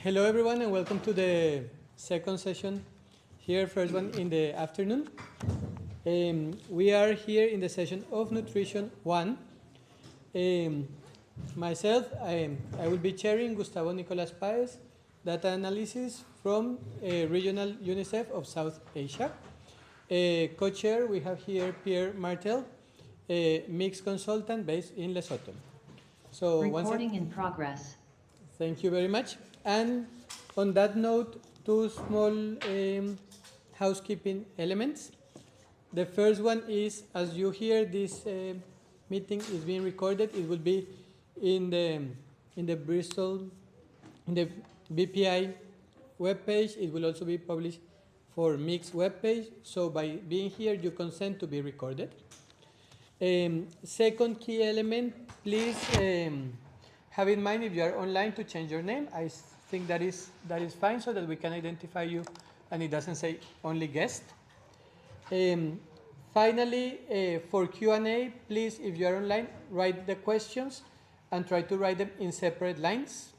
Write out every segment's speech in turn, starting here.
Hello everyone and welcome to the second session here, first one in the afternoon. We are here in the session of Nutrition 1. Myself, I will be chairing Gustavo Nicolas Paez, data analysis from Regional UNICEF of South Asia. Co-chair, we have here Pierre Martel, a mixed consultant based in Lesotho. So recording in progress. Thank you very much. And on that note, two small housekeeping elements. The first one is, as you hear, this meeting is being recorded. It will be in the Bristol, in the BPI webpage. It will also be published for Mix webpage. So by being here, you consent to be recorded. Second key element, please have in mind if you are online to change your name. I think that is fine so that we can identify you and it doesn't say only guest. Finally, for Q&A, please, if you are online, write the questions and try to write them in separate lines.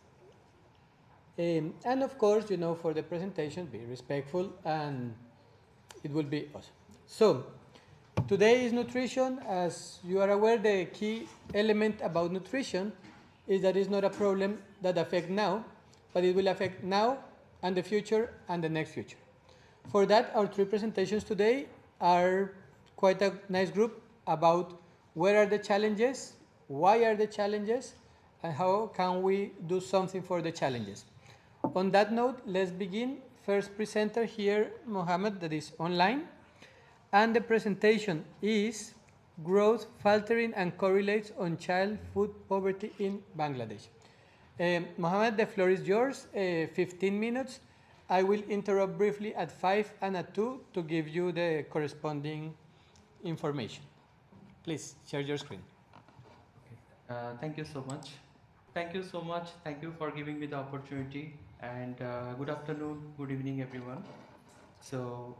And of course, for the presentation, be respectful and it will be awesome. So, today is nutrition. As you are aware, the key element about nutrition is that it's not a problem that affects now, but it will affect now and the future and the next future. For that, our three presentations today are quite a nice group about where are the challenges, why are the challenges, and how can we do something for the challenges. On that note, let's begin. First presenter here, Mohammad, that is online. And the presentation is Growth, Faltering, and Correlates on Child Food Poverty in Bangladesh. Mohammad, the floor is yours, 15 minutes. I will interrupt briefly at 5 and at 2 to give you the corresponding information. Please share your screen. Okay. Thank you so much. Thank you so much. Thank you for giving me the opportunity. And good afternoon, good evening, everyone. So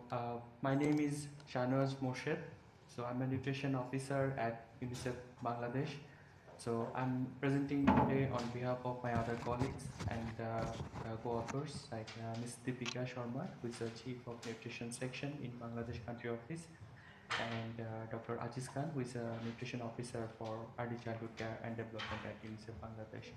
my name is Shahnewaz Morshed. So I'm a nutrition officer at UNICEF Bangladesh. So I'm presenting today on behalf of my other colleagues and co-authors like Ms. Deepika Sharma, who is the Chief of Nutrition Section in Bangladesh Country Office, and Dr. Aziz Khan, who is a Nutrition Officer for Early Childhood Care and Development at UNICEF Bangladesh.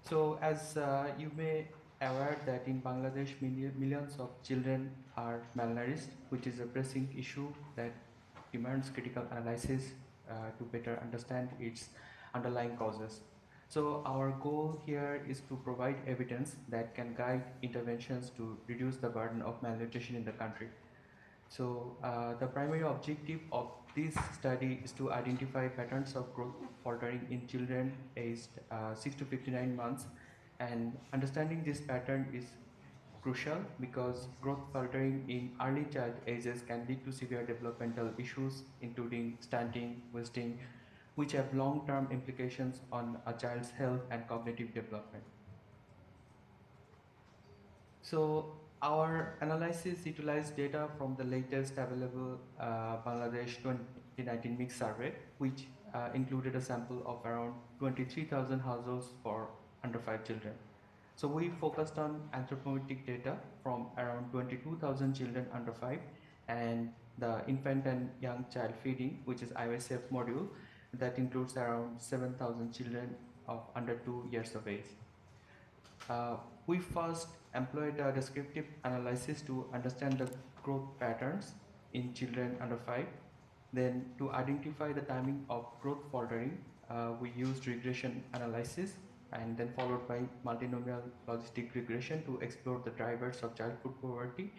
So as you may aware that in Bangladesh, millions of children are malnourished, which is a pressing issue that demands critical analysis to better understand its underlying causes. So our goal here is to provide evidence that can guide interventions to reduce the burden of malnutrition in the country. So the primary objective of this study is to identify patterns of growth faltering in children aged 6 to 59 months, and understanding this pattern is crucial because growth faltering in early child ages can lead to severe developmental issues including stunting, wasting, which have long-term implications on a child's health and cognitive development. So our analysis utilized data from the latest available Bangladesh 2019 mix survey, which included a sample of around 23,000 households for under 5 children. So we focused on anthropometric data from around 22,000 children under 5 and the infant and young child feeding, which is IOSF module, that includes around 7,000 children of under 2 years of age. We first employed a descriptive analysis to understand the growth patterns in children under 5. Then to identify the timing of growth faltering, we used regression analysis and then followed by multinomial logistic regression to explore the drivers of child food poverty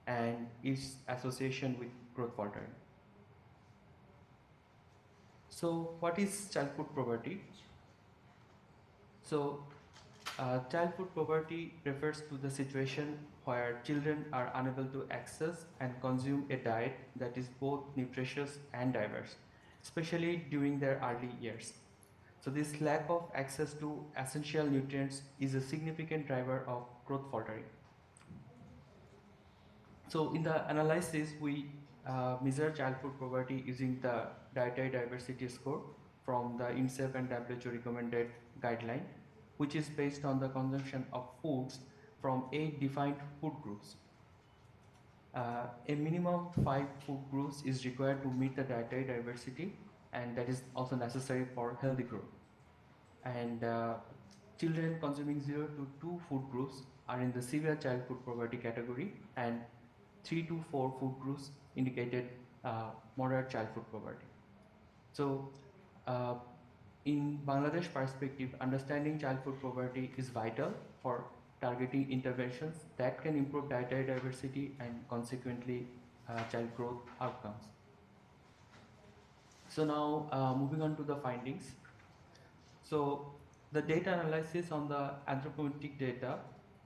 and its association with growth faltering. So what is child food poverty? So child food poverty refers to the situation where children are unable to access and consume a diet that is both nutritious and diverse, especially during their early years. So this lack of access to essential nutrients is a significant driver of growth faltering. So in the analysis, we measure child food poverty using the dietary diversity score from the UNICEF and WHO recommended guideline, which is based on the consumption of foods from 8 defined food groups. A minimum 5 food groups is required to meet the dietary diversity, and that is also necessary for healthy growth. And children consuming 0 to 2 food groups are in the severe child food poverty category, and 3 to 4 food groups indicated moderate child food poverty. So in Bangladesh perspective, understanding child food poverty is vital for targeting interventions that can improve dietary diversity and consequently child growth outcomes. So now moving on to the findings. So the data analysis on the anthropometric data,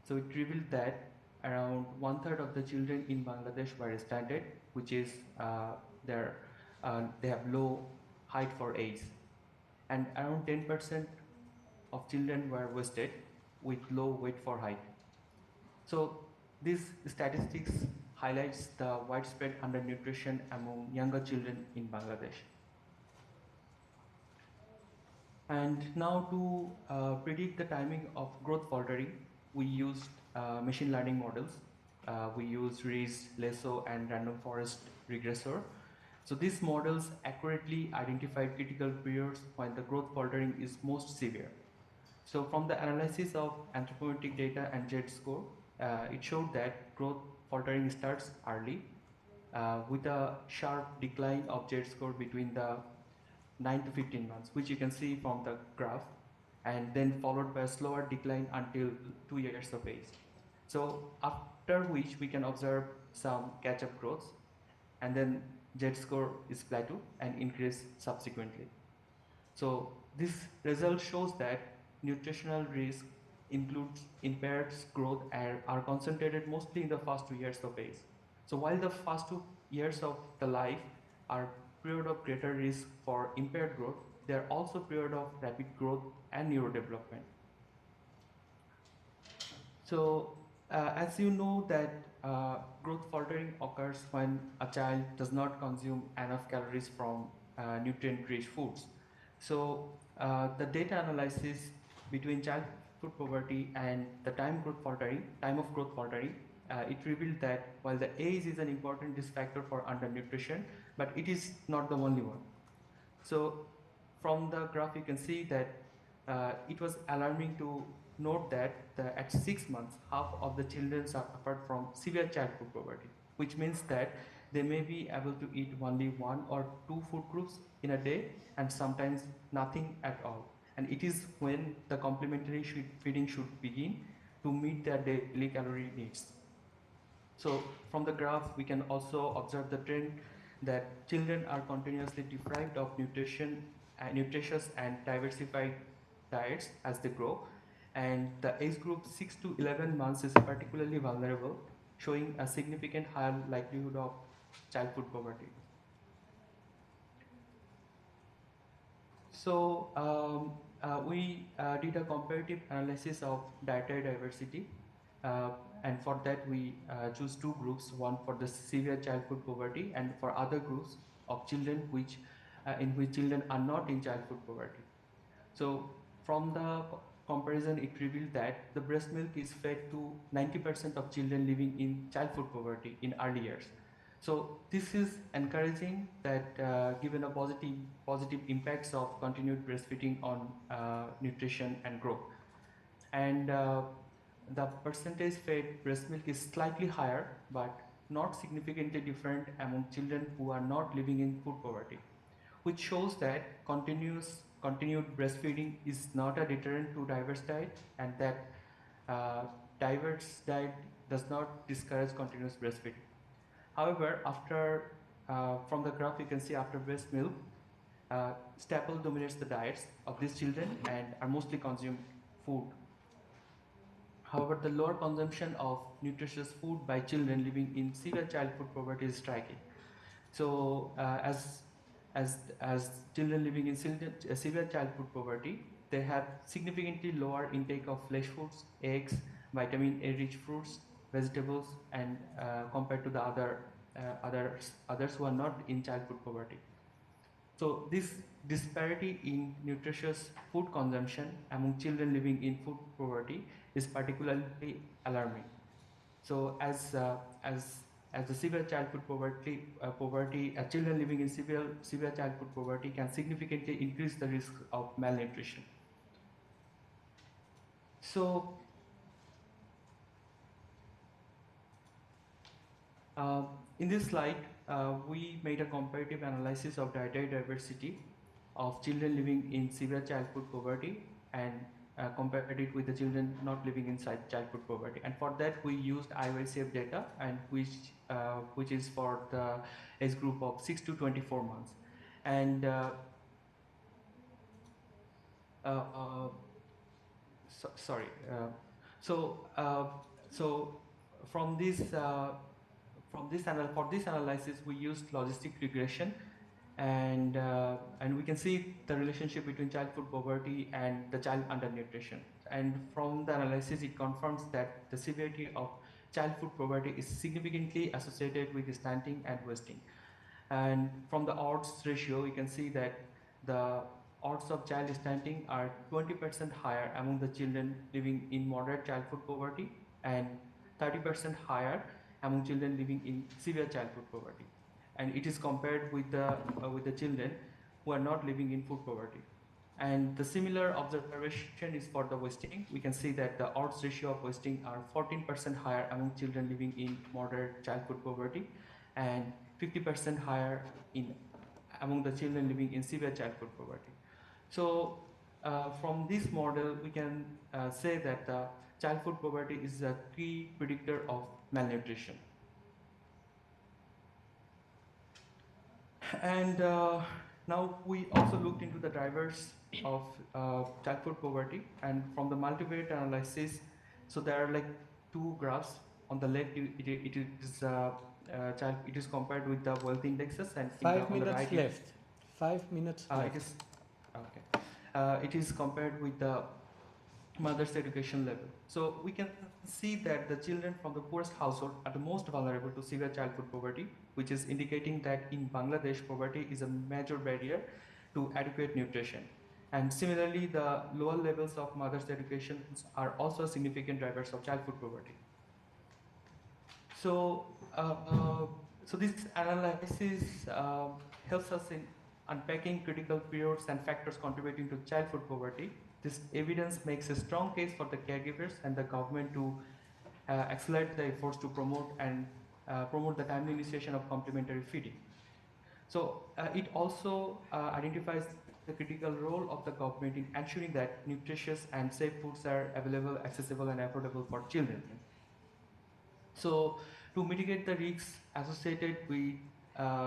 so it revealed that around 1/3 of the children in Bangladesh were stunted, which is they have low height for age, and around 10% of children were wasted with low weight for height. So these statistics highlights the widespread undernutrition among younger children in Bangladesh. And now to predict the timing of growth faltering, we used machine learning models. We used RIS, LESO, and random forest regressor. So these models accurately identified critical periods when the growth faltering is most severe. So from the analysis of anthropometric data and Z-score, it showed that growth faltering starts early with a sharp decline of Z-score between the 9 to 15 months, which you can see from the graph, and then followed by a slower decline until 2 years of age. So after which we can observe some catch-up growth, and then Z-score is plateau and increase subsequently. So this result shows that nutritional risk includes impaired growth and are concentrated mostly in the first 2 years of age. So while the first 2 years of the life are period of greater risk for impaired growth, they are also period of rapid growth and neurodevelopment. So as you know that growth faltering occurs when a child does not consume enough calories from nutrient-rich foods. So the data analysis between child food poverty and the time of growth faltering, it revealed that while the age is an important risk factor for undernutrition, but it is not the only one. So from the graph you can see that it was alarming to note that at 6 months, half of the children suffered from severe child food poverty, which means that they may be able to eat only 1 or 2 food groups in a day and sometimes nothing at all. And it is when the complementary feeding should begin to meet their daily calorie needs. So from the graph, we can also observe the trend that children are continuously deprived of nutritious and diversified diets as they grow. And the age group 6 to 11 months is particularly vulnerable, showing a significant higher likelihood of child food poverty. So we did a comparative analysis of dietary diversity, and for that we choose 2 groups, one for the severe child food poverty and for other groups of children in which children are not in child food poverty. So from the comparison, it revealed that the breast milk is fed to 90% of children living in child food poverty in early years. So this is encouraging that given a positive impacts of continued breastfeeding on nutrition and growth. And the percentage fed breast milk is slightly higher, but not significantly different among children who are not living in food poverty, which shows that continued breastfeeding is not a deterrent to diverse diet, and that diverse diet does not discourage continuous breastfeeding. However, from the graph you can see after breast milk, staple dominates the diets of these children and are mostly consumed food. However, the lower consumption of nutritious food by children living in severe child food poverty is striking. So as children living in severe child food poverty, they have significantly lower intake of flesh foods, eggs, vitamin A rich fruits, vegetables, and compared to the others who are not in child food poverty. So this disparity in nutritious food consumption among children living in food poverty is particularly alarming. So as the severe childhood poverty, children living in severe childhood poverty can significantly increase the risk of malnutrition. So in this slide, we made a comparative analysis of dietary diversity of children living in severe childhood poverty and compared it with the children not living in childhood poverty. And for that, we used IOSF data, and which is for the age group of 6 to 24 months. And so from this for this analysis, we used logistic regression, and we can see the relationship between childhood poverty and the child undernutrition. And from the analysis, it confirms that the severity of childhood poverty is significantly associated with stunting and wasting. And from the odds ratio, we can see that the odds of child stunting are 20% higher among the children living in moderate childhood poverty and 30% higher among children living in severe childhood poverty. And it is compared with the children who are not living in food poverty. And the similar observation is for the wasting. We can see that the odds ratio of wasting are 14% higher among children living in moderate childhood poverty and 50% higher among the children living in severe childhood poverty. So from this model, we can say that childhood poverty is a key predictor of malnutrition. And now we also looked into the drivers of childhood poverty, and from the multivariate analysis, so there are like two graphs. On the left, it is compared with the wealth indexes, and 5 on the minutes right, left. 5 minutes left. It is okay. It is compared with the mother's education level. So we can see that the children from the poorest household are the most vulnerable to severe childhood poverty, which is indicating that in Bangladesh, poverty is a major barrier to adequate nutrition. And similarly, the lower levels of mother's education are also significant drivers of childhood poverty. So, so this analysis helps us in unpacking critical periods and factors contributing to childhood poverty. This evidence makes a strong case for the caregivers and the government to accelerate the efforts to promote the timely initiation of complementary feeding. So it also identifies the critical role of the government in ensuring that nutritious and safe foods are available, accessible, and affordable for children. So to mitigate the risks associated with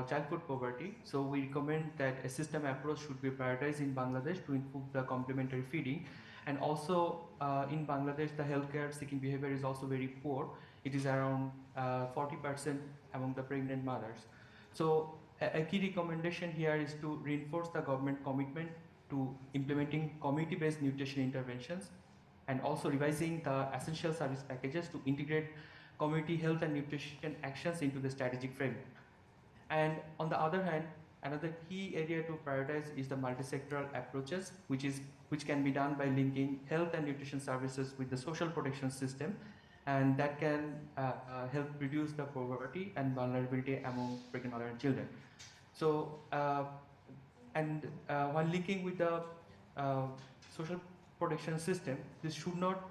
childhood poverty, so we recommend that a system approach should be prioritized in Bangladesh to improve the complementary feeding. And also in Bangladesh, the healthcare seeking behavior is also very poor. It is around 40% among the pregnant mothers. So a key recommendation here is to reinforce the government commitment to implementing community-based nutrition interventions and also revising the essential service packages to integrate community health and nutrition actions into the strategic framework. And on the other hand, another key area to prioritize is the multi-sectoral approaches, which can be done by linking health and nutrition services with the social protection system, and that can help reduce the poverty and vulnerability among pregnant mothers and children. So, while linking with the social protection system, this should not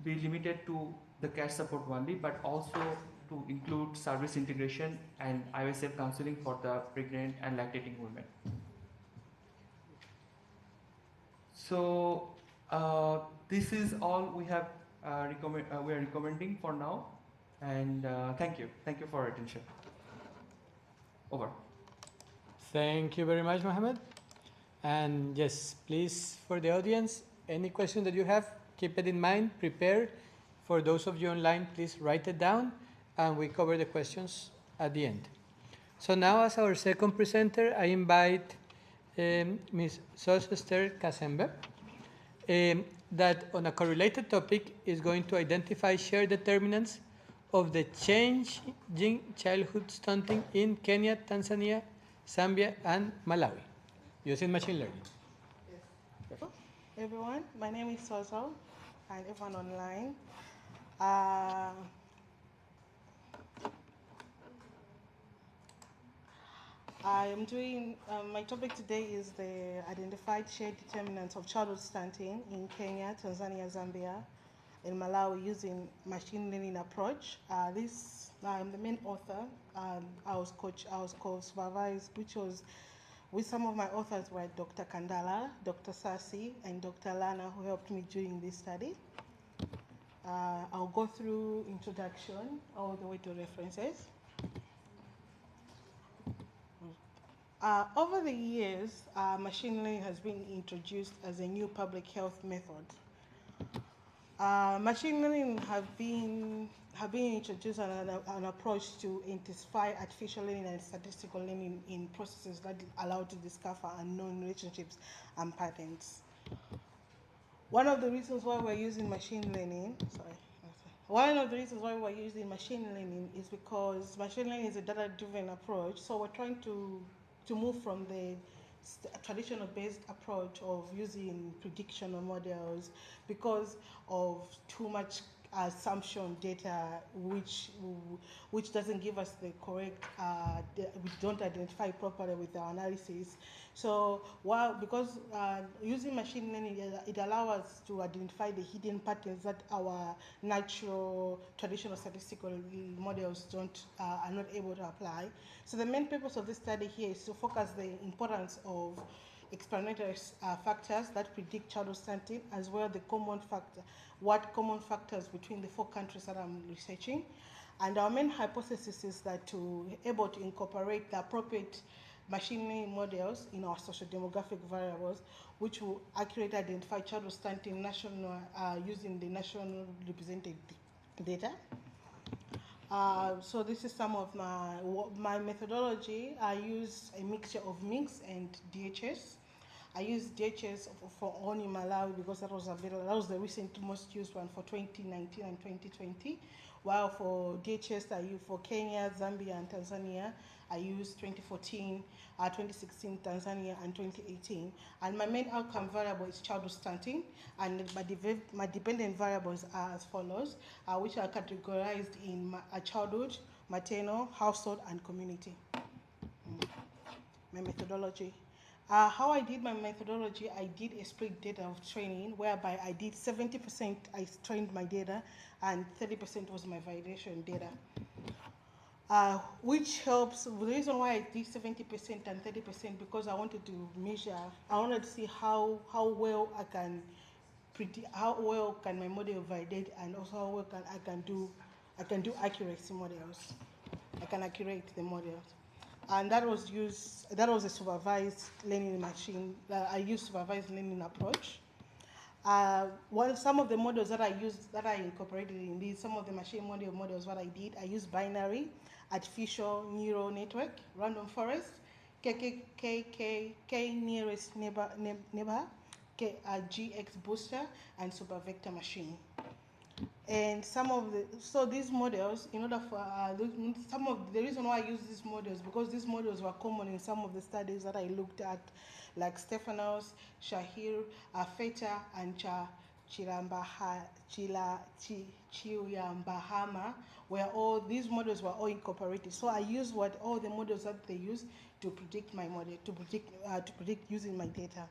be limited to the cash support only, but also to include service integration and IOSF counseling for the pregnant and lactating women. So this is all we have we are recommending for now, and thank you for your attention. Over. Thank you very much, Mohammed. And yes, please, for the audience, any question that you have, keep it in mind, prepare. For those of you online, please write it down, and we cover the questions at the end. So now, as our second presenter, I invite Ms. Sozo Esther Kazembe, that on a correlated topic is going to identify shared determinants of the changing childhood stunting in Kenya, Tanzania, Zambia, and Malawi. using machine learning. Yes. Everyone, my name is Sozo, and everyone online. I am doing, my topic today is the identified shared determinants of childhood stunting in Kenya, Tanzania, Zambia, and Malawi using machine learning approach. I'm the main author. I was co-supervised, which was with some of my authors were Dr. Kandala, Dr. Sasee, and Dr. Lana, who helped me during this study. I'll go through introduction all the way to references. Over the years, machine learning has been introduced as a new public health method. Machine learning have been introduced as an approach to intensify artificial learning and statistical learning in processes that allow to discover unknown relationships and patterns. One of the reasons why we're using machine learning, is because machine learning is a data-driven approach. So we're trying to move from the traditional based approach of using prediction models because of too much assumption data which doesn't give us the correct, we don't identify properly with our analysis. So because using machine learning, it allows us to identify the hidden patterns that our natural traditional statistical models are not able to apply. So the main purpose of this study here is to focus the importance of explanatory factors that predict childhood stunting, as well as what common factors between the 4 countries that I'm researching. And our main hypothesis is that to able to incorporate the appropriate machine learning models in our socio-demographic variables, which will accurately identify childhood stunting using the national represented data. So this is some of my methodology. I use a mixture of mix and DHS. I used DHS for only Malawi because that was the recent most used one for 2019 and 2020. While for DHS, I use for Kenya, Zambia, and Tanzania, I used 2014, 2016 Tanzania, and 2018. And my main outcome variable is childhood stunting, and my dependent variables are as follows, which are categorized in childhood, maternal, household, and community. My methodology. How I did my methodology, I did a split data of training, whereby I did 70% I trained my data and 30% was my validation data. Which helps. The reason why I did 70% and 30% because I wanted to measure, I wanted to see how well I can predict, how well can my model validate, and also how well I can do accuracy models. I can accurate the models. And that was a supervised learning machine. I used supervised learning approach. Some of the models that I used, that I incorporated in these, some of the machine models, what I did, I used binary, artificial neural network, random forest, K nearest neighbor, GX booster, and super vector machine. And so these models, in order for the reason why I use these models, because these models were common in some of the studies that I looked at, like Stephanos, Shahir, Feta, and Chiuyambahama, where all these models were all incorporated. So I used all the models that they use to predict my model, to predict using my data.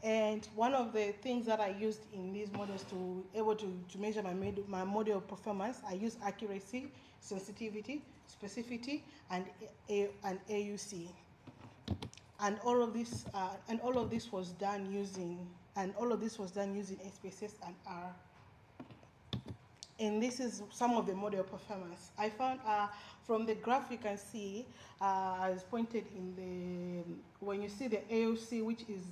And one of the things that I used in these models to able to measure my model performance, I use accuracy, sensitivity, specificity, and AUC. And all of this was done using SPSS and R. And this is some of the model performance. I found from the graph you can see, as pointed when you see the AOC,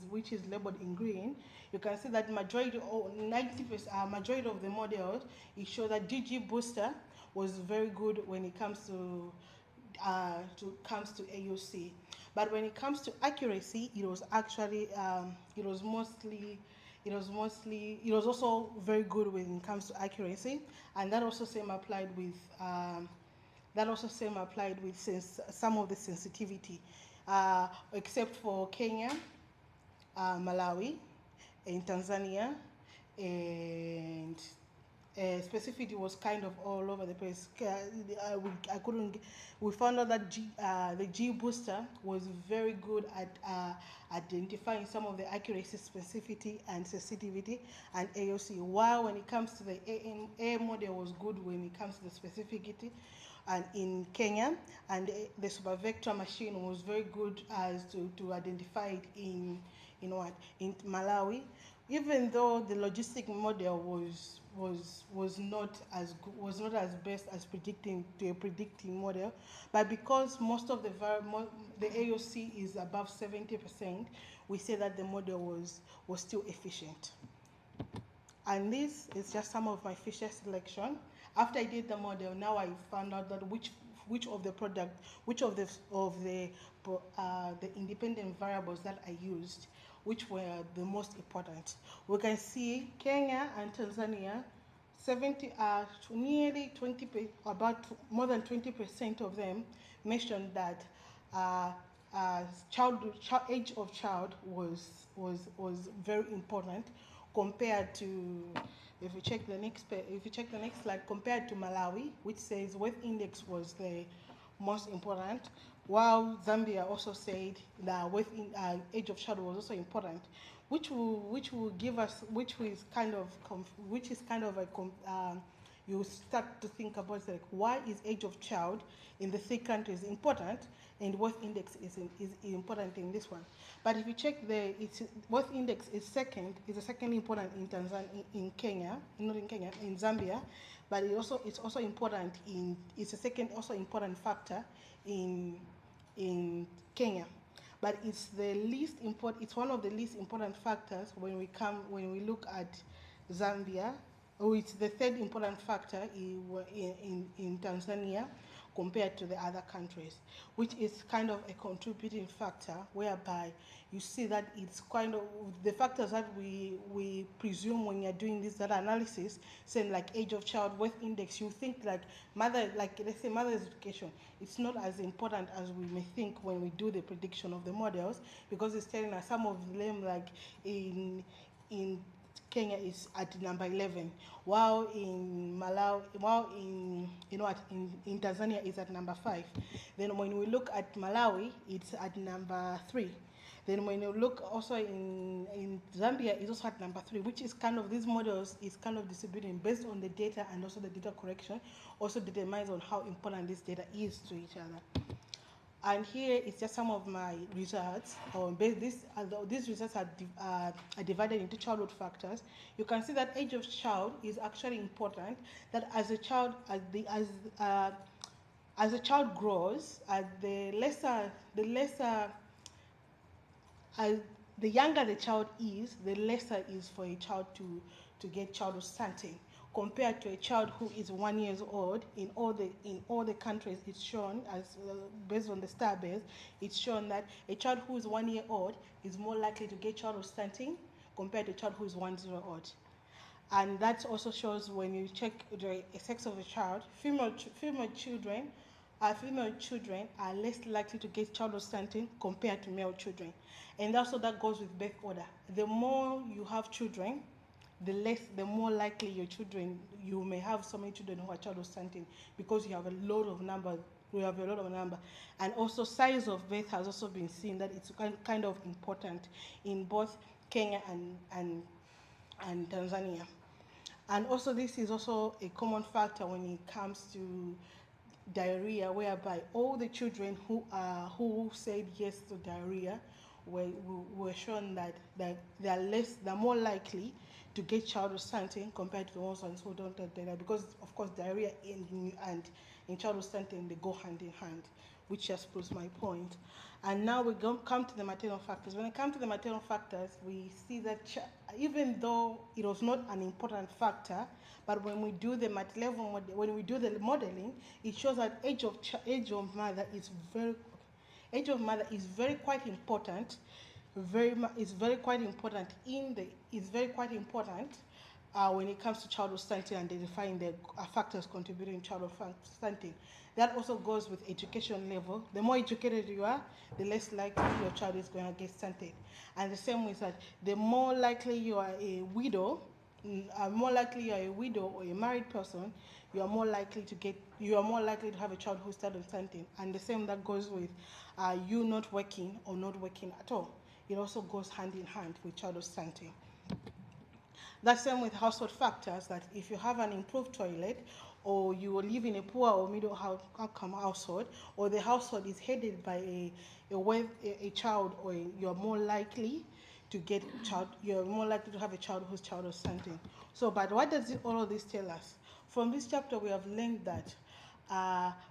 which is labeled in green, you can see that majority of the models, it shows that DG booster was very good when it comes to AOC. But when it comes to accuracy, it was actually it was also very good when it comes to accuracy, and that also same applied with some of the sensitivity, except for Kenya. Malawi, in Tanzania, and specificity was kind of all over the place. We found out that the G booster was very good at identifying some of the accuracy, specificity, and sensitivity, and AOC. While when it comes to the AM model was good when it comes to the specificity, and in Kenya, and the supervector machine was very good as to identify it in Malawi, even though the logistic model was not as best as predicting model, but because most of the AOC is above 70%, we say that the model was still efficient. And this is just some of my feature selection. After I did the model, now I found out that which of the independent variables that I used, which were the most important. We can see Kenya and Tanzania, more than 20% of them mentioned that age of child was very important compared to, if you check the next slide, compared to Malawi, which says weight index was the most important, while Zambia also said that age of child was also important, which is kind of a you start to think about, like, why is age of child in the 3 countries important and weight index is important in this one. But if you check weight index is the second important in Tanzania, in Zambia, but it's also important it's a second also important factor in Kenya. But it's it's one of the least important factors when we look at Zambia. It's the third important factor in Tanzania compared to the other countries, which is kind of a contributing factor, whereby you see that it's kind of the factors that we presume when you're doing this data analysis, saying like age of child, weight index, you think like let's say mother's education, it's not as important as we may think when we do the prediction of the models, because it's telling us some of them, like in Kenya is at number 11, while in Malawi, in Tanzania is at number 5. Then when we look at Malawi, it's at number 3. Then when you look also in Zambia, it's also at number 3, which is kind of, these models is kind of distributing based on the data, and also the data correction also determines on how important this data is to each other. And here is just some of my results. These results are divided into childhood factors. You can see that age of child is actually important. That as a child, as a child grows, the younger the child is, the lesser is for a child to get childhood stunting, compared to a child who is 1 year old. In all the countries, it's shown as based on the star base, it's shown that a child who is 1 year old is more likely to get childhood stunting compared to a child who is 1 year old. And that also shows when you check the sex of a child, female children are less likely to get childhood stunting compared to male children. And also that goes with birth order. The more you have children, the more likely you may have so many children who are childhood stunting, because you have a lot of number. And also size of birth has also been seen that it's kind of important in both Kenya and Tanzania. And also this is also a common factor when it comes to diarrhea, whereby all the children who said yes to diarrhea were shown that they're more likely to get childhood stunting compared to the ones who don't get diarrhea, because of course diarrhea and in childhood stunting, they go hand in hand, which just proves my point. And now we come to the maternal factors. When it comes to the maternal factors, we see that even though it was not an important factor, but when we do the modeling, it shows that age of mother is very quite important. Is very quite important when it comes to childhood stunting and identifying the factors contributing to childhood stunting. That also goes with education level. The more educated you are, the less likely your child is going to get stunted. And the same with that, the more likely you are a widow, or a married person, you are more likely to have a child who's childhood stunting. And the same that goes with you not working or not working at all. It also goes hand in hand with childhood stunting. That's same with household factors, that if you have an improved toilet, or you live in a poor or middle income household, or the household is headed by a child, or you're more likely to have a child who's childhood stunting. So, but what does all of this tell us? From this chapter, we have learned that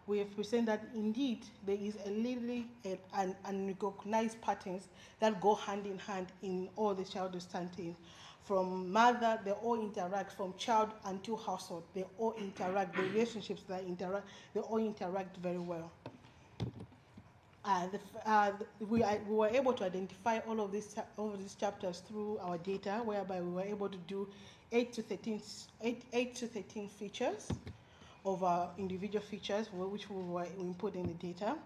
we have presented that indeed there is unrecognized patterns that go hand in hand in all the childhood stunting. From mother, they all interact. From child until household, they all interact. The relationships that interact, they all interact very well. We were able to identify all of these chapters through our data, whereby we were able to do 8 to 13 features of our individual features, which we were input in the data.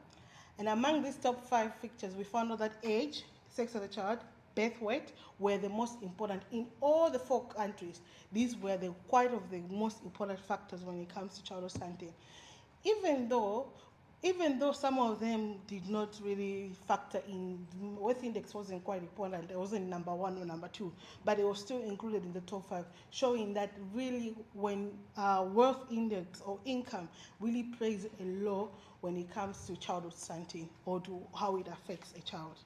And among these top 5 features, we found out that age, sex of the child, birth weight were the most important in all the 4 countries. These were quite of the most important factors when it comes to childhood stunting. Even though some of them did not really factor in, wealth index wasn't quite important, it wasn't number 1 or number 2, but it was still included in the top 5, showing that really when wealth index or income really plays a role when it comes to childhood stunting, or to how it affects a child.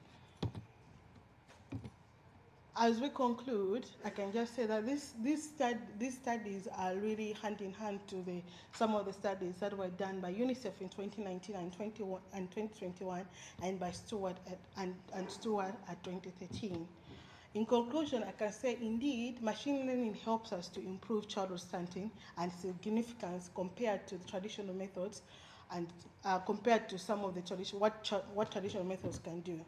As we conclude, I can just say that these studies are really hand in hand to some of the studies that were done by UNICEF in 2019 and 2021, and by Stewart at 2013. In conclusion, I can say indeed machine learning helps us to improve childhood stunting and significance compared to the traditional methods, and compared to some of the what traditional methods can do.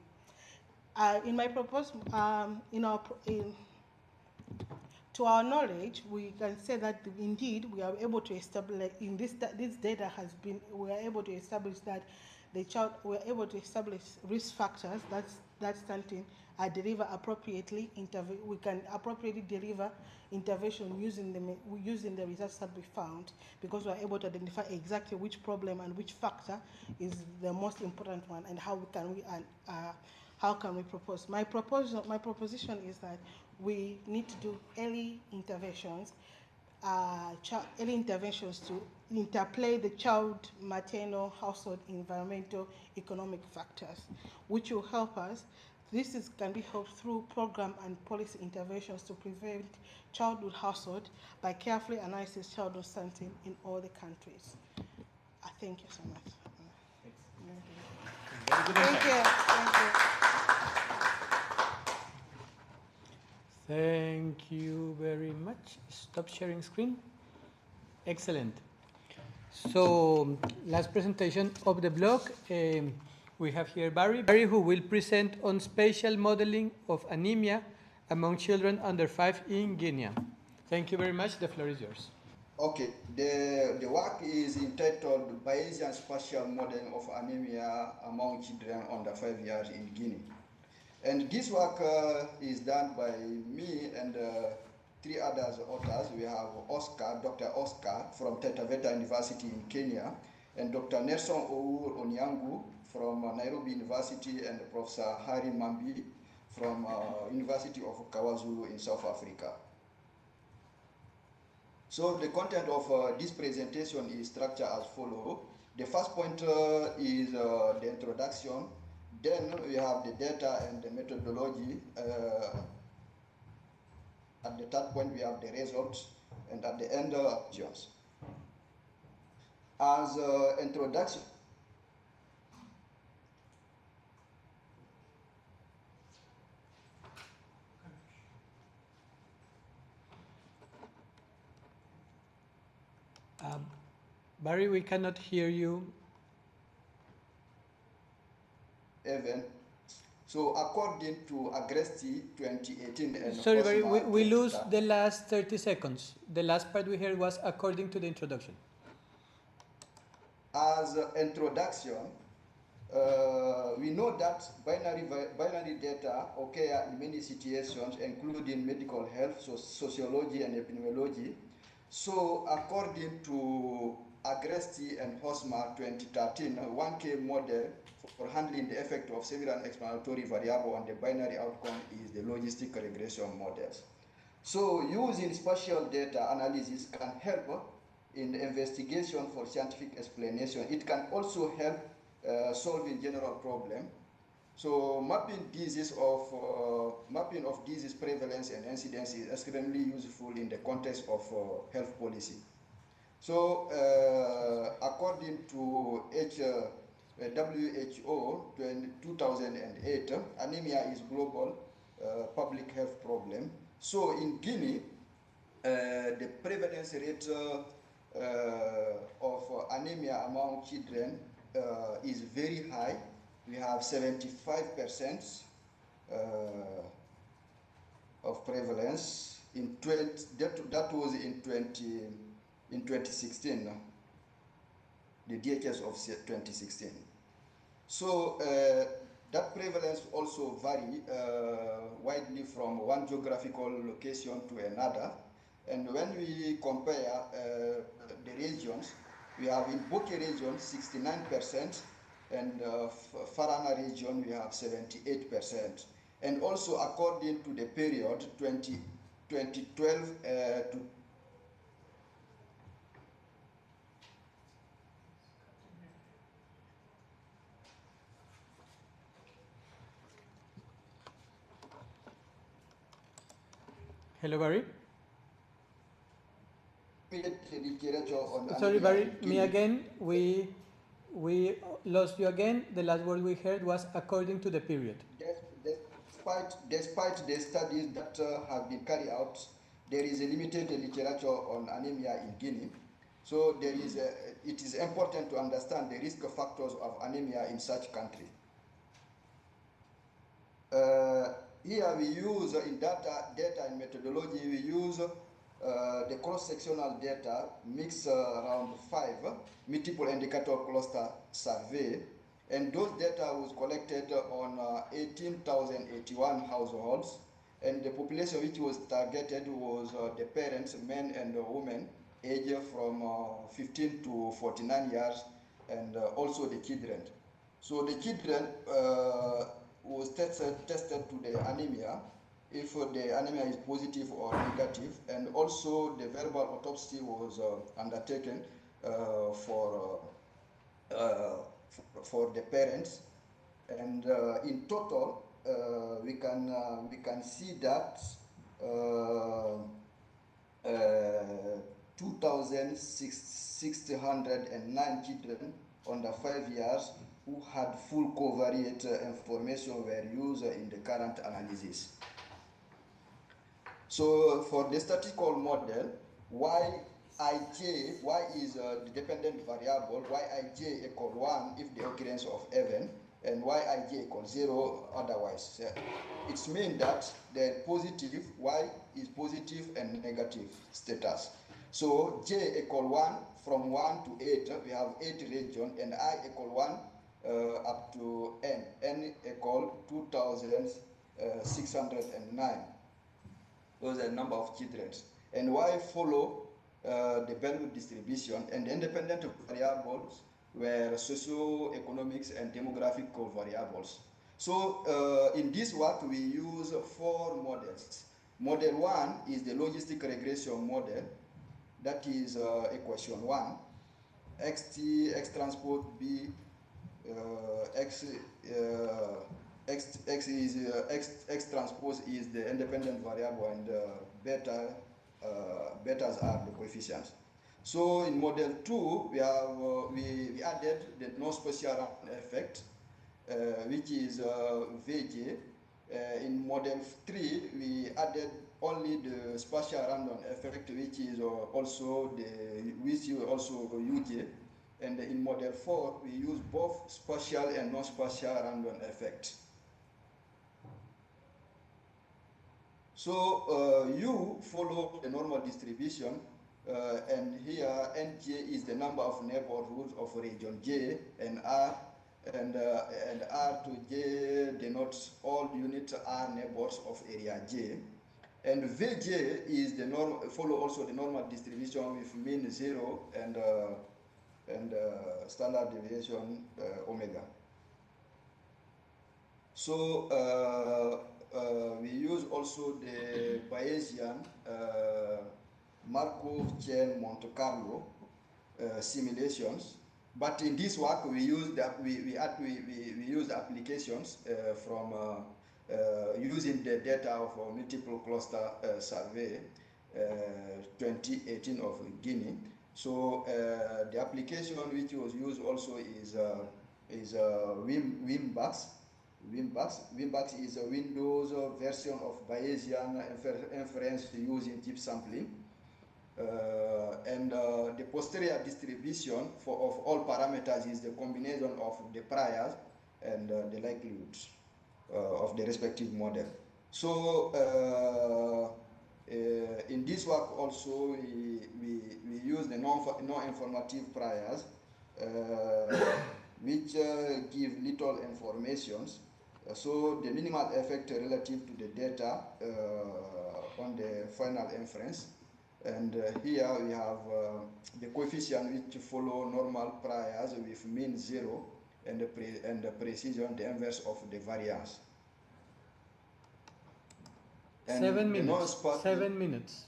In my proposal, to our knowledge, we can say that indeed we are able to establish in this data has been, we are able to establish that we are able to establish risk factors that stunting deliver appropriately. We can appropriately deliver intervention using the results that we found, because we are able to identify exactly which problem and which factor is the most important one, and how can we propose? My proposition is that we need to do early interventions to interplay the child, maternal, household, environmental, economic factors, which will help us. This can be helped through program and policy interventions to prevent childhood household by carefully analyzing childhood stunting in all the countries. Thank you so much. Thank you. Thank you very much. Stop sharing screen. Excellent. So, last presentation of the block. We have here Barry, who will present on spatial modeling of anemia among children under 5 in Guinea. Thank you very much. The floor is yours. Okay, the work is entitled Bayesian Spatial Modeling of Anemia among Children under 5 years in Guinea. And this work is done by me and 3 other authors. We have Dr. Oscar from Taita Taveta University in Kenya, and Dr. Nelson Owuor Onyango from Nairobi University, and Professor Henry Mwambi from University of KwaZulu in South Africa. So the content of this presentation is structured as follows. The first point is the introduction. Then we have the data and the methodology. At the third point, we have the results, and at the end, questions. As introduction, Barry, we cannot hear you. Even. So according to Agresti 2018 and Sorry, Hosma we lose 2013, the last 30 seconds. The last part we heard was according to the introduction. as introduction, we know that binary data occur in many situations, including medical health, sociology, and epidemiology. So according to Agresti and Hosma 2013, 1K model for handling the effect of several explanatory variables on the binary outcome is the logistic regression models. So using spatial data analysis can help in the investigation for scientific explanation. It can also help solving general problem. So mapping of disease prevalence and incidence is extremely useful in the context of health policy. So according to WHO 2008, anemia is global public health problem. So in Guinea, the prevalence rate of anemia among children is very high. We have 75% of prevalence in that was in 2016, the DHS of 2016. So that prevalence also vary widely from one geographical location to another. And when we compare the regions, we have in Boke region 69%, and Farana region we have 78%. And also according to the period 2012 to Hello, Barry. on Sorry, anemia Barry, in me Guinea. again. We lost you again. The last word we heard was according to the period. Despite the studies that have been carried out, there is a limited literature on anemia in Guinea. So it is important to understand the risk factors of anemia in such country. Here we use in data and methodology, we use the cross-sectional data mix around 5 multiple indicator cluster survey, and those data was collected on 18,081 households, and the population which was targeted was the parents, men and women, aged from 15 to 49 years, and also the children. So the children was tested to the anemia, if the anemia is positive or negative, and also the verbal autopsy was undertaken for the parents. And in total, we can see that 2,609 children under 5 years who had full covariate information were used in the current analysis. So for the statistical model, y is the dependent variable, Yij equal 1 if the occurrence of event, and Yij equal 0 otherwise. It means that the positive, y is positive and negative status. So j equal 1 from 1 to 8, we have 8 regions, and I equal 1 up to n equal 2,609. Those are the number of children. And y follow the value distribution, and the independent variables were socio-economics and demographical variables. So in this work, we use 4 models. Model 1 is the logistic regression model. That is equation 1. Xt, x transpose b, x transpose is the independent variable, and betas are the coefficients. So in model 2, we added the non-spatial effect, which is Vj. In model 3, we added only the spatial random effect, which is also Uj. And in model 4, we use both spatial and non-spatial random effect. So U follow the normal distribution, and here Nj is the number of neighborhoods of region J, and R to J denotes all units R neighbors of area J. And Vj is the follow also the normal distribution with mean 0 and standard deviation omega. So we use also the Bayesian Markov chain Monte Carlo simulations. But in this work, we use we use applications from using the data of a multiple cluster survey 2018 of Guinea. So the application which was used also is Wimbucks. Wimbucks is a Windows version of Bayesian inference using chip sampling. And the posterior distribution of all parameters is the combination of the priors and the likelihoods of the respective model. So in this work also we use the non-informative priors which give little informations. So the minimal effect relative to the data on the final inference. And here we have the coefficient which follow normal priors with mean 0 and the precision, the inverse of the variance. And 7 minutes. 7 minutes.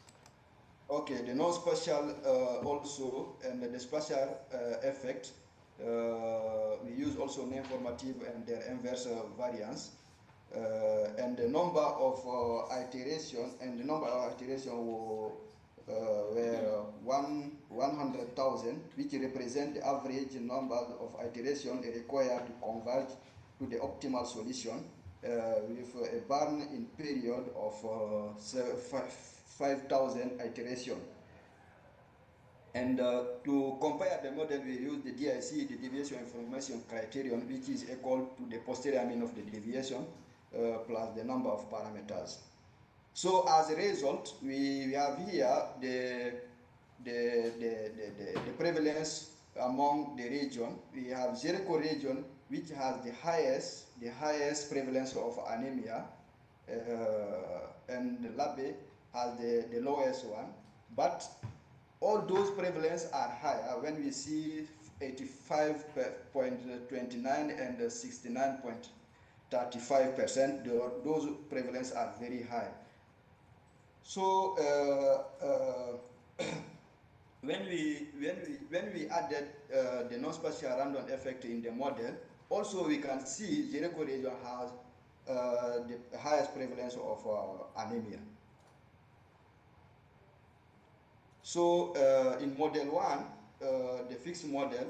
Okay, the non-spatial also, and the spatial effect, we use also non-informative and their inverse variance. And the number of iteration, and the number of iteration were 100,000, which represent the average number of iterations required to converge to the optimal solution with a burn-in period of 5,000 iterations. And to compare the model, we use the DIC, the deviation information criterion, which is equal to the posterior mean of the deviation plus the number of parameters. So as a result, we have here the prevalence among the region. We have Jericho region, which has the highest prevalence of anemia, and Labe has the lowest one. But all those prevalence are higher when we see 85.29 and 69.35%. Those prevalence are very high. So when we added the non-spatial random effect in the model, also we can see Jericho region has the highest prevalence of anemia. So in model 1, the fixed model,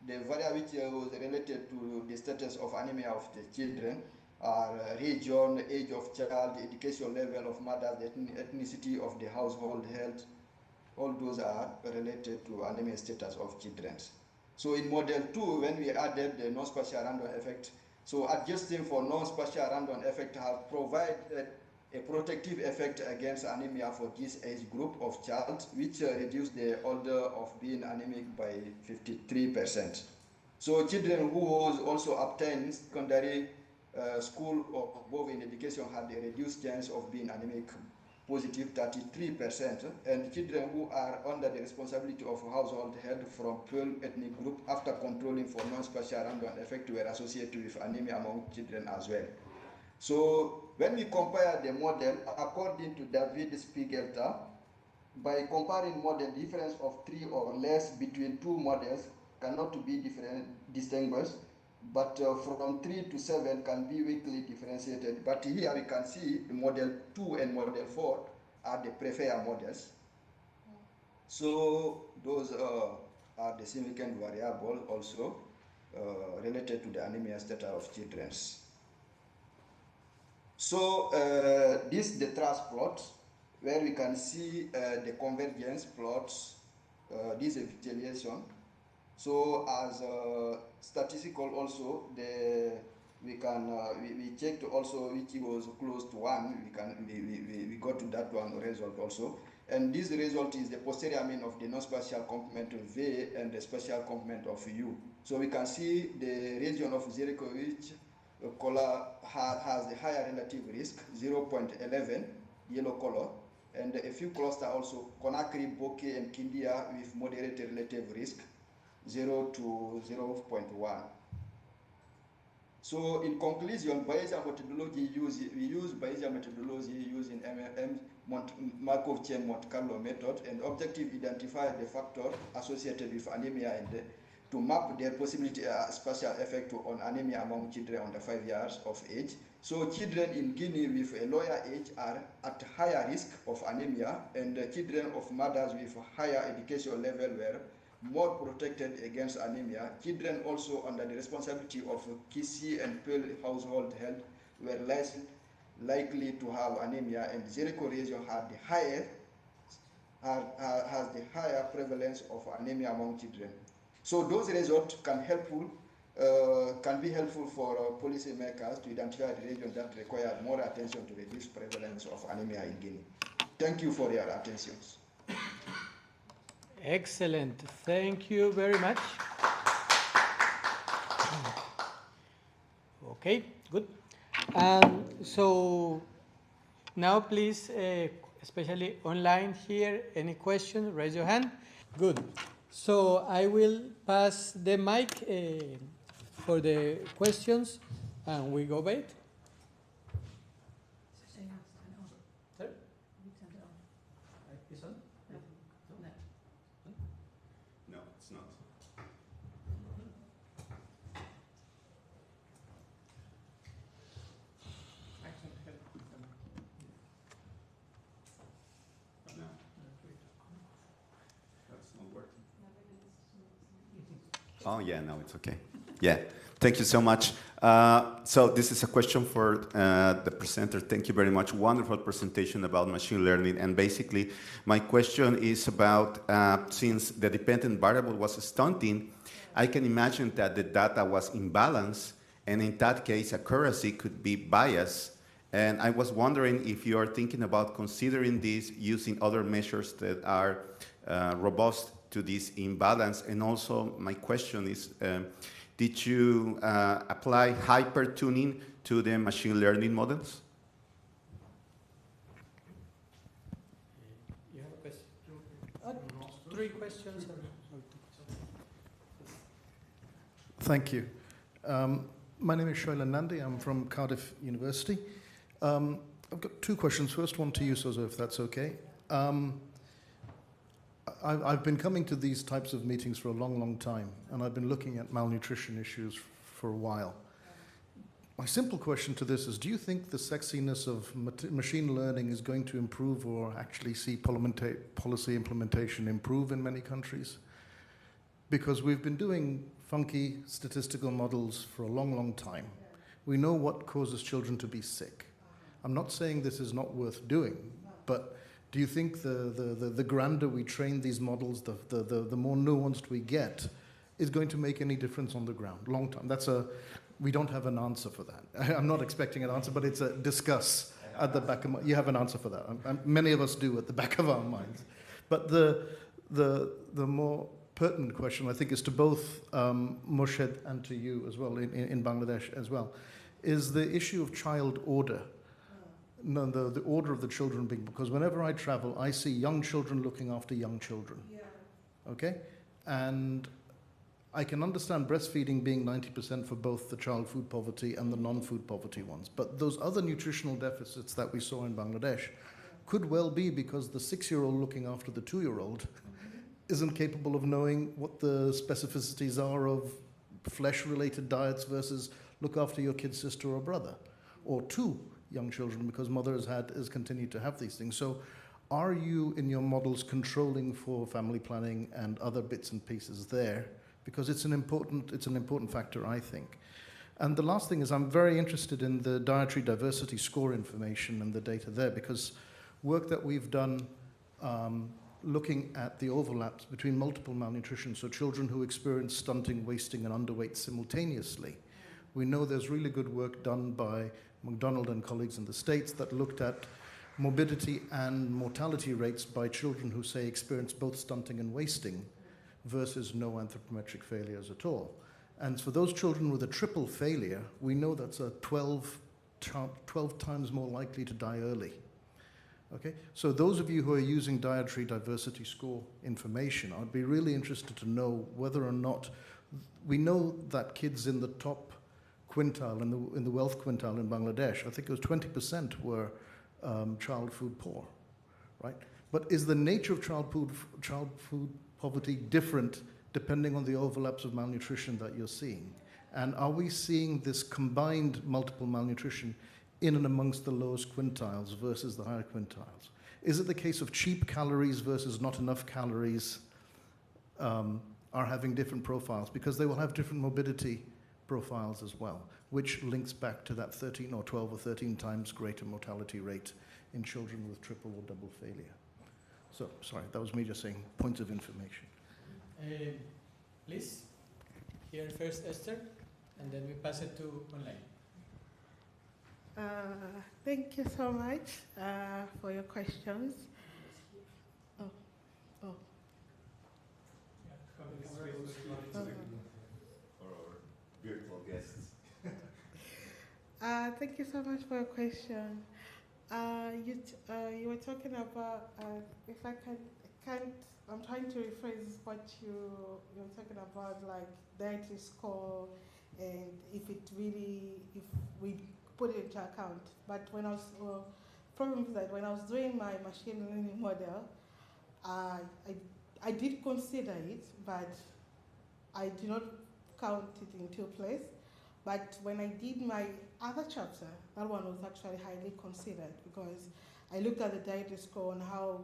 the variable which was related to the status of anemia of the children are region, age of child, education level of mother, the ethnicity of the household health. All those are related to anemia status of children. So in model 2, when we added the non-spatial random effect, so adjusting for non-spatial random effect have provided a protective effect against anemia for this age group of child, which reduced the order of being anemic by 53%. So children who was also obtained secondary school or above in education had a reduced chance of being anemic, positive 33%, and children who are under the responsibility of household health from 12 ethnic group after controlling for non-spatial random effect were associated with anemia among children as well. So when we compare the model according to David Spiegelter, by comparing model, difference of 3 or less between two models cannot be distinguished, but from 3 to 7 can be weakly differentiated. But here we can see the model 2 and model 4 are the preferred models. So those are the significant variable also related to the anemia status of children. So this is the trust plot where we can see the convergence plots, this visualization. So as statistical also, the we can we checked also which was close to 1. We got to that one result also. And this result is the posterior mean of the non-spatial complement of V and the spatial complement of U. So we can see the region of Jericho, which color has the higher relative risk, 0.11, yellow color, and a few clusters also, Conakry, Boke, and Kindia with moderate relative risk, 0 to 0.1. So in conclusion, Bayesian methodology we use Bayesian methodology using Markov chain Monte Carlo method and objective identify the factor associated with anemia and to map their possibility spatial effect on anemia among children under 5 years of age. So children in Guinea with a lower age are at higher risk of anemia, and children of mothers with higher education level were more protected against anemia. Children also under the responsibility of Kisi and Pearl household health were less likely to have anemia, and Jericho region had the higher has the higher prevalence of anemia among children. So those results can be helpful for policymakers to identify the regions that require more attention to reduce prevalence of anemia in Guinea. Thank you for your attention. Excellent. Thank you very much. Okay, good. So now please, especially online here, any questions, raise your hand. Good. So I will pass the mic for the questions, and we go back. Oh, yeah, no, it's okay. Yeah, thank you so much. So this is a question for the presenter. Thank you very much. Wonderful presentation about machine learning. And basically, my question is about, since the dependent variable was stunting, I can imagine that the data was imbalanced, and in that case, accuracy could be biased. And I was wondering if you are thinking about considering this using other measures that are robust to this imbalance. And also my question is, did you apply hyper-tuning to the machine learning models? You have a question? 3 questions. Thank you. My name is Shoila Nandi. I'm from Cardiff University. I've got 2 questions. First one to you, Sozo, if that's okay. I've been coming to these types of meetings for a long, long time, and I've been looking at malnutrition issues for a while. My simple question to this is, do you think the sexiness of machine learning is going to improve or actually see policy implementation improve in many countries? Because we've been doing funky statistical models for a long, long time. We know what causes children to be sick. I'm not saying this is not worth doing, but do you think the grander we train these models, the more nuanced we get, is going to make any difference on the ground? Long time. We don't have an answer for that. I'm not expecting an answer, but it's a discuss at the back of you have an answer for that. Many of us do at the back of our minds. But the more pertinent question, I think, is to both Morshed and to you as well in Bangladesh as well, is the issue of child order. No, the order of the children being, because whenever I travel, I see young children looking after young children. Yeah. Okay? And I can understand breastfeeding being 90% for both the child food poverty and the non-food poverty ones. But those other nutritional deficits that we saw in Bangladesh could well be because the 6-year-old looking after the 2-year-old isn't capable of knowing what the specificities are of flesh-related diets versus look after your kid's sister or brother, or 2 young children, because mother has continued to have these things. So are you in your models controlling for family planning and other bits and pieces there? Because it's an important factor, I think. And the last thing is, I'm very interested in the dietary diversity score information and the data there, because work that we've done looking at the overlaps between multiple malnutrition, so children who experience stunting, wasting, and underweight simultaneously, We know there's really good work done by McDonald and colleagues in the States that looked at morbidity and mortality rates by children who, say, experience both stunting and wasting versus no anthropometric failures at all. And for those children with a triple failure, we know that's a 12 times more likely to die early. Okay, so those of you who are using dietary diversity score information, I'd be really interested to know whether or not, we know that kids in the top quintile, in the wealth quintile in Bangladesh, I think it was 20% were child food poor, right? But is the nature of child food poverty different depending on the overlaps of malnutrition that you're seeing? And are we seeing this combined multiple malnutrition in and amongst the lowest quintiles versus the higher quintiles? Is it the case of cheap calories versus not enough calories are having different profiles? Because they will have different morbidity profiles as well, which links back to that 13 or 12 or 13 times greater mortality rate in children with triple or double failure. So, sorry, that was me just saying points of information. Please, here first Esther, and then we pass it to online. Thank you so much for your questions. Beautiful guests. Thank you so much for your question. You were talking about, if I can't, I'm trying to rephrase what you're talking about, like dietary score, and if we put it into account. But when I was, problem is that when I was doing my machine learning model, I did consider it, but I did not count it into place. But when I did my other chapter, that one was actually highly considered, because I looked at the dietary score and how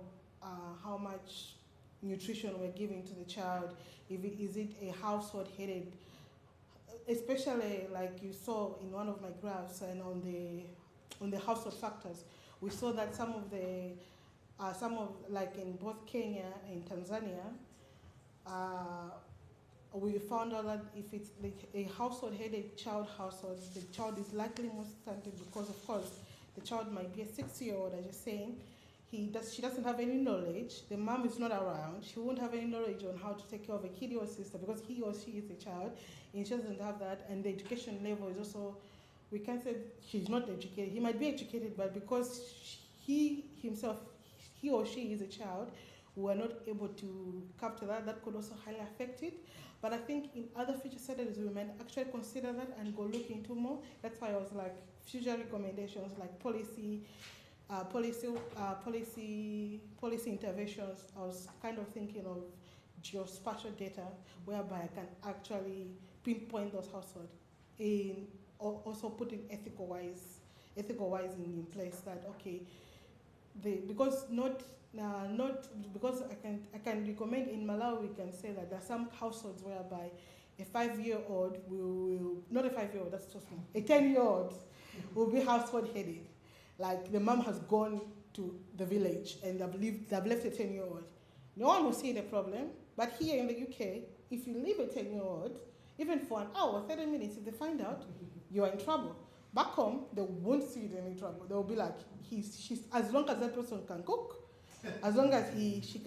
much nutrition we're giving to the child. Is it a household headed, especially like you saw in one of my graphs, and on the household factors, we saw that some of like in both Kenya and Tanzania, we found out that if it's like a household-headed household, the child is likely more stunted, because of course the child might be a 6-year-old, as you're saying. She doesn't have any knowledge. The mom is not around. She won't have any knowledge on how to take care of a kid or sister, because he or she is a child, and she doesn't have that. And the education level is also, we can't say she's not educated. He might be educated, but because he or she is a child, we are not able to capture that. That could also highly affect it. But I think in other future studies, we might actually consider that and go look into more. That's why I was like, future recommendations like policy interventions. I was kind of thinking of geospatial data, whereby I can actually pinpoint those households, and also putting ethical wise in place that, okay, because I can recommend in Malawi, we can say that there are some households whereby a 5-year-old will, not a 5-year-old, that's too small, a 10-year-old will be household headed. Like the mom has gone to the village and they've left a 10-year-old. No one will see the problem, but here in the UK, if you leave a 10-year-old, even for an hour, 30 minutes, if they find out, you're in trouble. Back home, they won't see it in trouble. They'll be like, she's as long as that person can cook, as long as she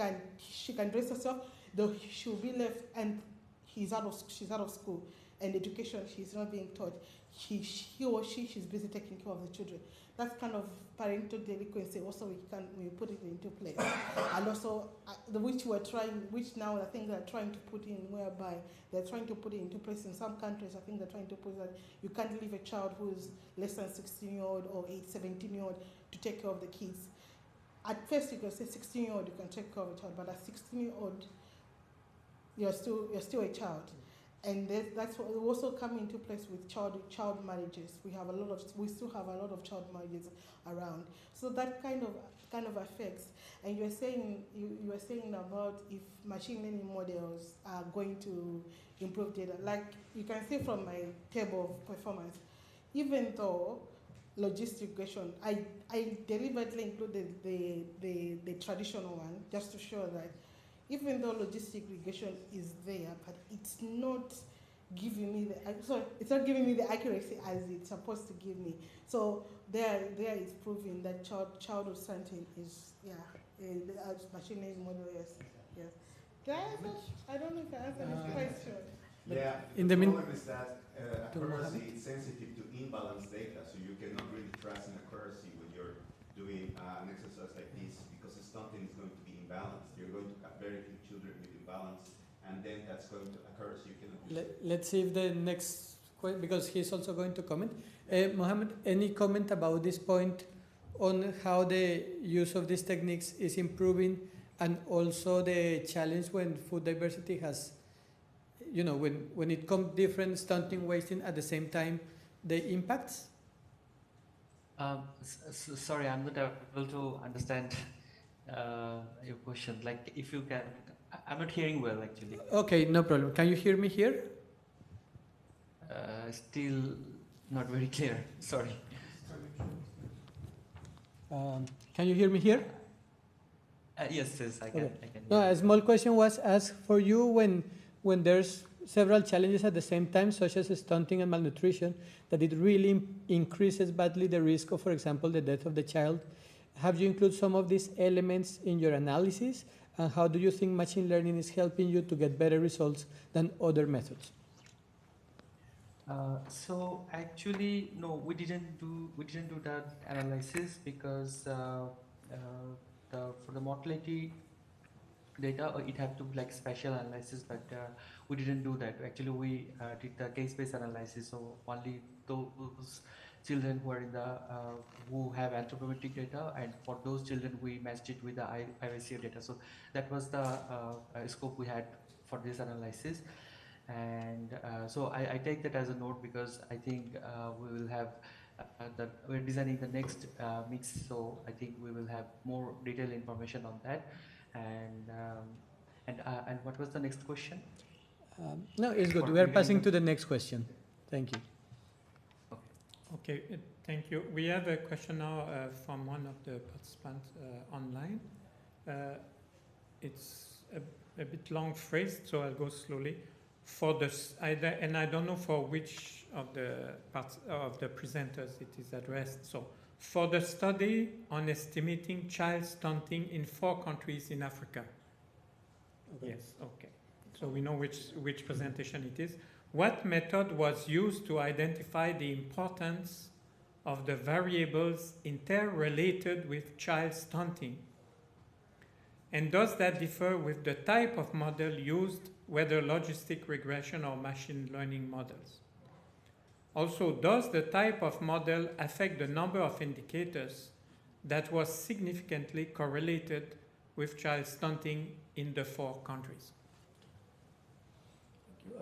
can dress herself, she'll be left, and she's out of school, and education, she's not being taught. She's busy taking care of the children. That's kind of parental delinquency. Also, we put it into place, and also which now I think they're trying to put in, whereby they're trying to put it into place in some countries. I think they're trying to put that you can't leave a child who's less than 16-year-old or 17-year-old to take care of the kids. At first, you can say 16-year-old you can take care of a child, but at 16-year-old, you're still a child. And that's what will also come into place with child marriages. We still have a lot of child marriages around. So that kind of affects. And you were saying about if machine learning models are going to improve data. Like you can see from my table of performance, even though logistic regression, I deliberately included the traditional one just to show that even though logistic regression is there, but it's not giving me it's not giving me the accuracy as it's supposed to give me. So there is proving that childhood stunting is machine learning model. Yes. Did I answer? I don't know if I answered this question. Yeah, in the the problem is that accuracy is sensitive to imbalanced data, so you cannot really trust in accuracy when you're doing an exercise like this, because stunting is going to be imbalanced. You're going to have very few children with imbalance, and then that's going to occur, so you cannot. Let's see if the next question, because he's also going to comment. Mohammed, any comment about this point on how the use of these techniques is improving, and also the challenge when food diversity has, when it comes different stunting, wasting at the same time, the impacts? Sorry, I'm not able to understand your question. Like, if you can, I'm not hearing well actually. Okay, no problem. Can you hear me here? Still not very clear. Sorry. Can you hear me here? Yes, I can. Okay. I can. No, a small question was asked for you when there's several challenges at the same time, such as stunting and malnutrition, that it really increases badly the risk of, for example, the death of the child. Have you included some of these elements in your analysis? And how do you think machine learning is helping you to get better results than other methods? So actually, no, we didn't do that analysis because for the mortality data, it had to be like spatial analysis, but we didn't do that. Actually, we did the case-based analysis, so only those children who are in the who have anthropometric data, and for those children we matched it with the IVCA data. So that was the scope we had for this analysis, and so I take that as a note, because I think we will have we're designing the next mix, so I think we will have more detailed information on that. And what was the next question? No, it's good. We are passing to the next question. Thank you. Okay, thank you. We have a question now from one of the participants online. It's a bit long phrased, so I'll go slowly. And I don't know for which of the parts of the presenters it is addressed. So, for the study on estimating child stunting in 4 countries in Africa. Okay. Yes, okay. So we know which presentation it is. What method was used to identify the importance of the variables interrelated with child stunting? And does that differ with the type of model used, whether logistic regression or machine learning models? Also, does the type of model affect the number of indicators that was significantly correlated with child stunting in the 4 countries?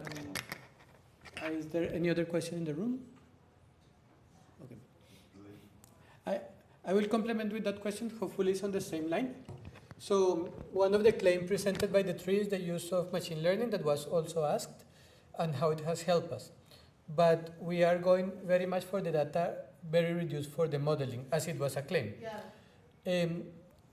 Thank you. Is there any other question in the room? Okay. I will complement with that question. Hopefully it's on the same line. So one of the claims presented by the three is the use of machine learning that was also asked, and how it has helped us. But we are going very much for the data, very reduced for the modeling, as it was a claim. Yeah.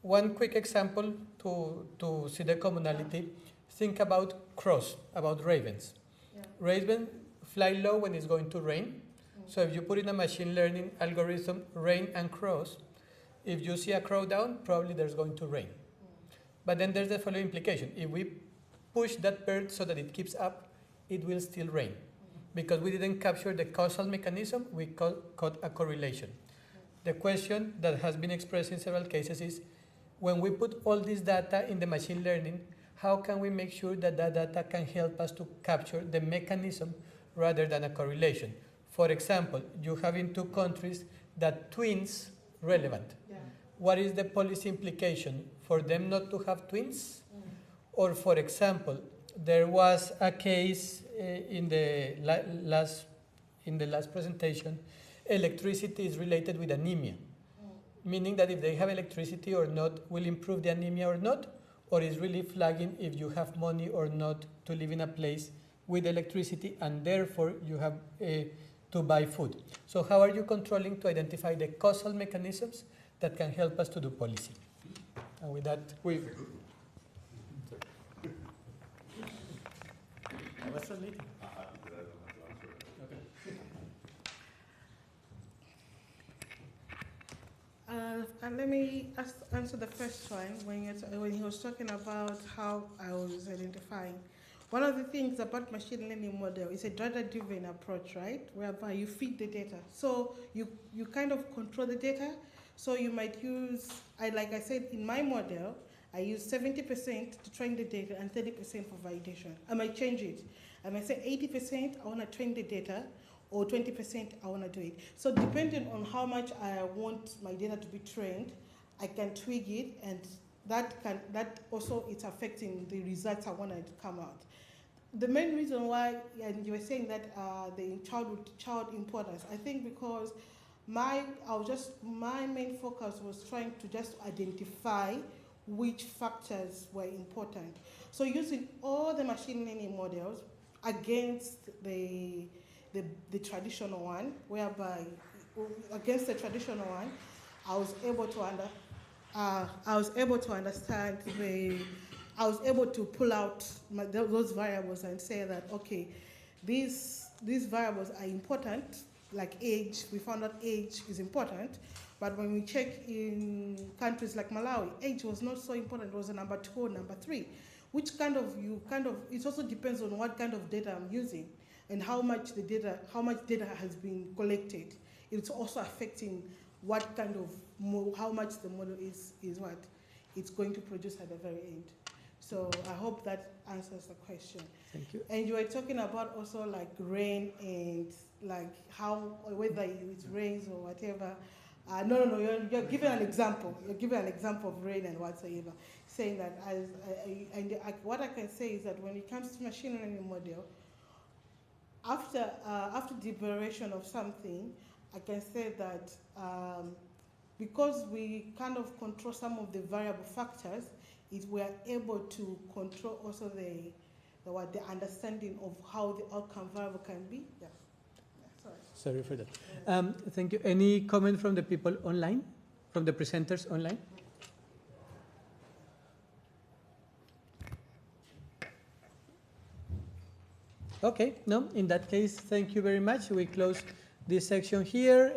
One quick example to see the commonality. Think about crows, about ravens. Yeah. Ravens fly low when it's going to rain. So if you put in a machine learning algorithm, rain and crows, if you see a crow down, probably there's going to rain. But then there's the following implication. If we push that bird so that it keeps up, it will still rain. Because we didn't capture the causal mechanism, we caught a correlation. The question that has been expressed in several cases is, when we put all this data in the machine learning, how can we make sure that that data can help us to capture the mechanism rather than a correlation? For example, you have in 2 countries that twins relevant. Yeah. What is the policy implication for them not to have twins? Or for example, there was a case in the last presentation, electricity is related with anemia, meaning that if they have electricity or not will improve the anemia or not, or is really flagging if you have money or not to live in a place with electricity, and therefore you have to buy food. So how are you controlling to identify the causal mechanisms that can help us to do policy? And with that, we've... I was translating. And let me answer the first one when he was talking about how I was identifying. One of the things about machine learning model is a data-driven approach, right? Whereby you feed the data. So you kind of control the data. So you might use, like I said, in my model, I use 70% to train the data and 30% for validation. I might change it. I might say 80% I want to train the data, or 20% I want to do it. So depending on how much I want my data to be trained, I can tweak it, and that also it's affecting the results I want to come out. The main reason why, and you were saying that the child importance, I think because my main focus was trying to just identify which factors were important. So using all the machine learning models against the traditional one, whereby against the traditional one, I was able to pull out those variables and say that, okay, these variables are important, like age. We found out age is important, but when we check in countries like Malawi, age was not so important. It was a number 2 or number 3, which it also depends on what kind of data I'm using and how much data has been collected. It's also affecting what kind of how much the model is what it's going to produce at the very end. So I hope that answers the question. Thank you. And you were talking about also like rain and like whether it rains or whatever. No, you're giving an example. You're giving an example of rain and whatsoever, saying that what I can say is that when it comes to machine learning model, after deliberation of something, I can say that because we kind of control some of the variable factors, we are able to control also the understanding of how the outcome variable can be. Yeah. Sorry for that. Thank you. Any comment from the people online, from the presenters online? Okay, no, in that case, thank you very much. We close this section here.